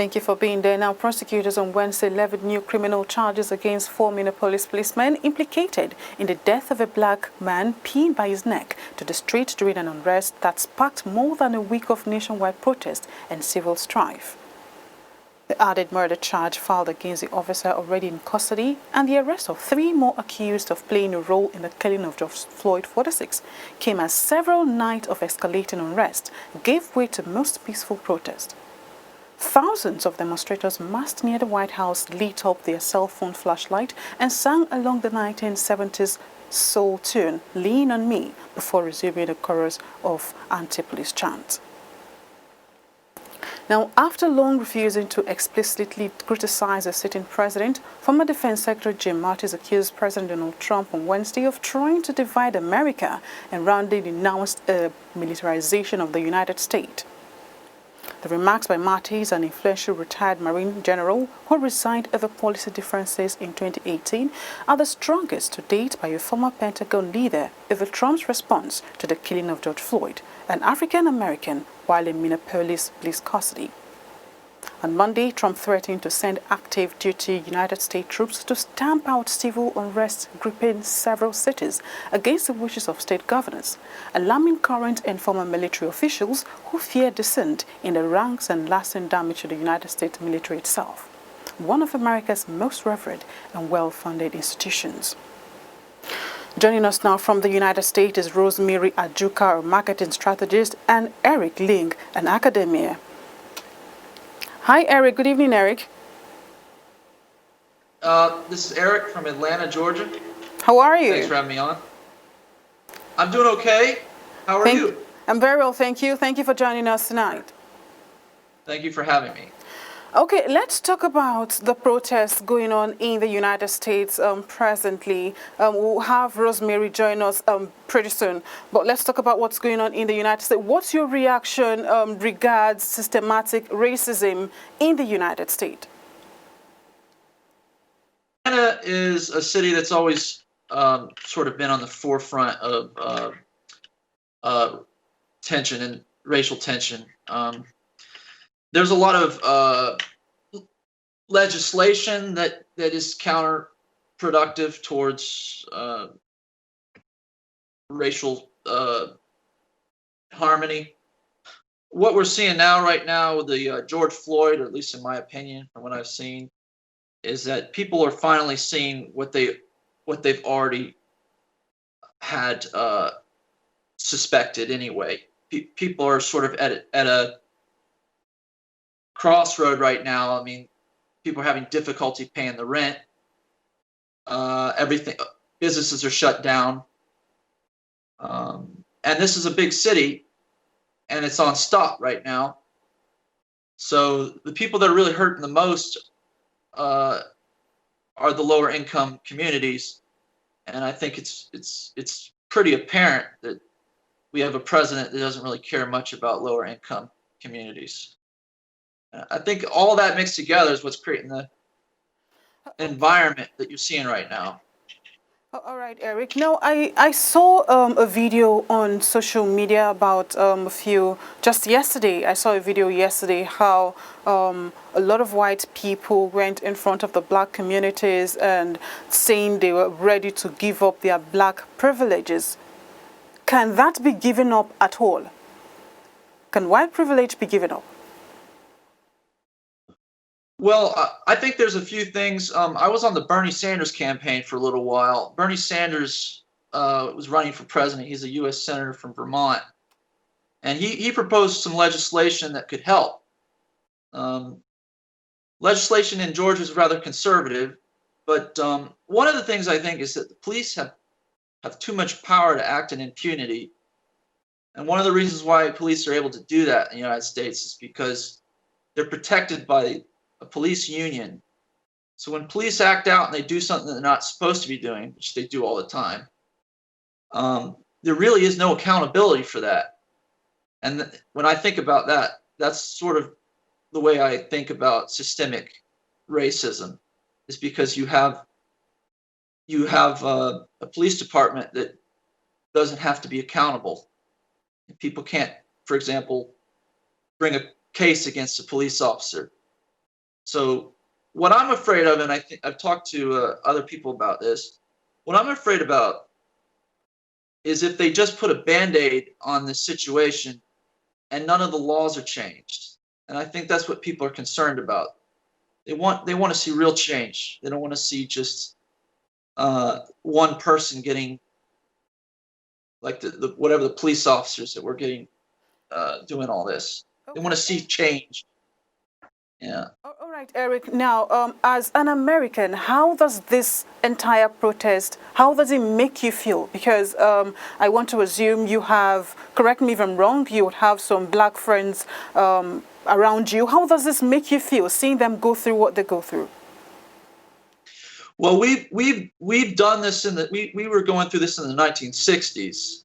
Thank you for being there. Now, prosecutors on Wednesday levied new criminal charges against 4 Minneapolis policemen implicated in the death of a black man pinned by his neck to the street during an unrest that sparked more than a week of nationwide protest and civil strife. The added murder charge filed against the officer already in custody and the arrest of 3 more accused of playing a role in the killing of George Floyd 46 came as several nights of escalating unrest gave way to most peaceful protest. Thousands of demonstrators massed near the White House, lit up their cell phone flashlight and sang along the 1970s soul tune, Lean on Me, before resuming the chorus of anti-police chants. Now, after long refusing to explicitly criticize the sitting president, former Defense Secretary Jim Mattis accused President Donald Trump on Wednesday of trying to divide America and roundly denounced a militarization of the United States. The remarks by Mattis, an influential retired Marine general who resigned over policy differences in 2018, are the strongest to date by a former Pentagon leader over Trump's response to the killing of George Floyd, an African-American, while in Minneapolis police custody. On Monday, Trump threatened to send active-duty United States troops to stamp out civil unrest gripping several cities against the wishes of state governors, alarming current and former military officials who fear dissent in the ranks and lasting damage to the United States military itself, one of America's most revered and well-funded institutions. Joining us now from the United States is Rosemary Ajuka, a marketing strategist, and Eric Ling, an academician. Hi, Eric. Good evening, Eric. This is Eric from Atlanta, Georgia. How are you? Thanks for having me on. I'm doing okay. How are you? I'm very well, thank you. Thank you for joining us tonight. Thank you for having me. Okay, let's talk about the protests going on in the United States presently. We'll have Rosemary join us pretty soon, but let's talk about what's going on in the United States. What's your reaction regards systematic racism in the United States? Atlanta is a city that's always sort of been on the forefront of tension and racial tension. There's a lot of legislation that is counterproductive towards racial harmony. What we're seeing right now with the George Floyd, or at least in my opinion, from what I've seen, is that people are finally seeing what they've already had suspected anyway. People are sort of at a crossroad right now. I mean, people are having difficulty paying the rent. Businesses are shut down. And this is a big city, and it's on stop right now. So the people that are really hurting the most are the lower income communities. And I think it's pretty apparent that we have a president that doesn't really care much about lower income communities. I think all that mixed together is what's creating the environment that you're seeing right now. All right, Eric. Now, I saw a video on social media about just yesterday. I saw a video yesterday how a lot of white people went in front of the black communities and saying they were ready to give up their black privileges. Can that be given up at all? Can white privilege be given up? Well, I think there's a few things. I was on the Bernie Sanders campaign for a little while. Bernie Sanders was running for president. He's a U.S. Senator from Vermont. And he proposed some legislation that could help. Legislation in Georgia is rather conservative. But one of the things I think is that the police have too much power to act in impunity. And one of the reasons why police are able to do that in the United States is because they're protected by a police union. So when police act out and they do something they're not supposed to be doing, which they do all the time, there really is no accountability for that. And when I think about that, that's sort of the way I think about systemic racism, is because you have a police department that doesn't have to be accountable. People can't, for example, bring a case against a police officer So what I'm afraid of, and I think I've talked to other people about this, what I'm afraid about is if they just put a Band-Aid on this situation and none of the laws are changed. And I think that's what people are concerned about. They want to see real change. They don't want to see just one person getting, like whatever the police officers that were getting doing all this. They want to see change. Yeah. All right, Eric. Now, as an American, how does this entire protest, how does it make you feel? Because I want to assume you have, correct me if I'm wrong, you would have some black friends around you. How does this make you feel, seeing them go through what they go through? Well, we've done this we were going through this in the 1960s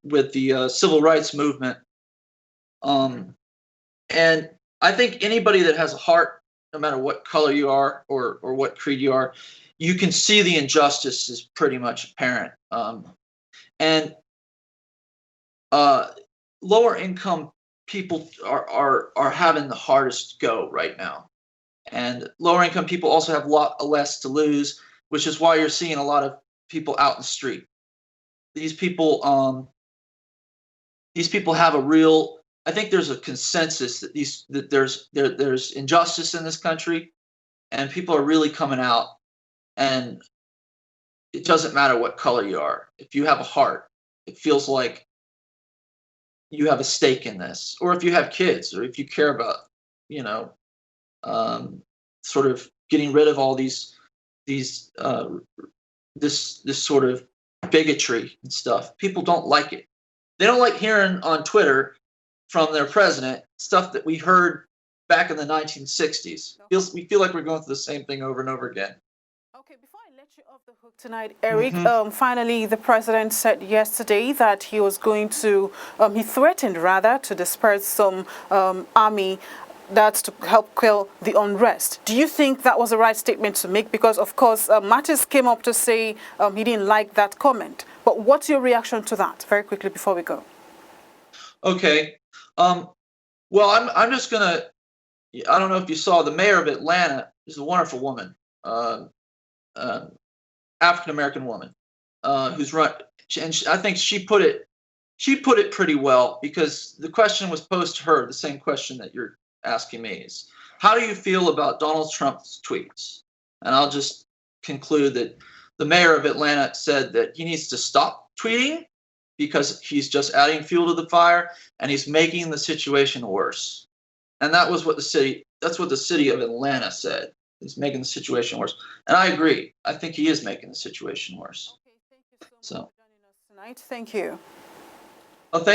with the civil rights movement, and I think anybody that has a heart, no matter what color you are or what creed you are, you can see the injustice is pretty much apparent. And lower income people are having the hardest go right now. And lower income people also have a lot less to lose, which is why you're seeing a lot of people out in the street. These people have a real, I think there's a consensus that there's injustice in this country, and people are really coming out. And it doesn't matter what color you are. If you have a heart, it feels like you have a stake in this. Or if you have kids, or if you care about, sort of getting rid of all this sort of bigotry and stuff. People don't like it. They don't like hearing on Twitter from their president stuff that we heard back in the 1960s. We feel like we're going through the same thing over and over again. Okay, before I let you off the hook tonight, Eric, finally the president said yesterday that he was going to, he threatened rather to disperse some army that's to help quell the unrest. Do you think that was the right statement to make? Because, of course, Mattis came up to say he didn't like that comment. But what's your reaction to that, very quickly, before we go? Okay. Well, I'm just going to, I don't know if you saw, the mayor of Atlanta is a wonderful woman, African-American woman, who's run, and I think she put it pretty well, because the question was posed to her, the same question that you're asking me is, how do you feel about Donald Trump's tweets? And I'll just conclude that the mayor of Atlanta said that he needs to stop tweeting because he's just adding fuel to the fire and he's making the situation worse. And that was what that's what the city of Atlanta said. He's making the situation worse. And I agree. I think he is making the situation worse. Okay, thank you so much for joining us tonight. Thank you.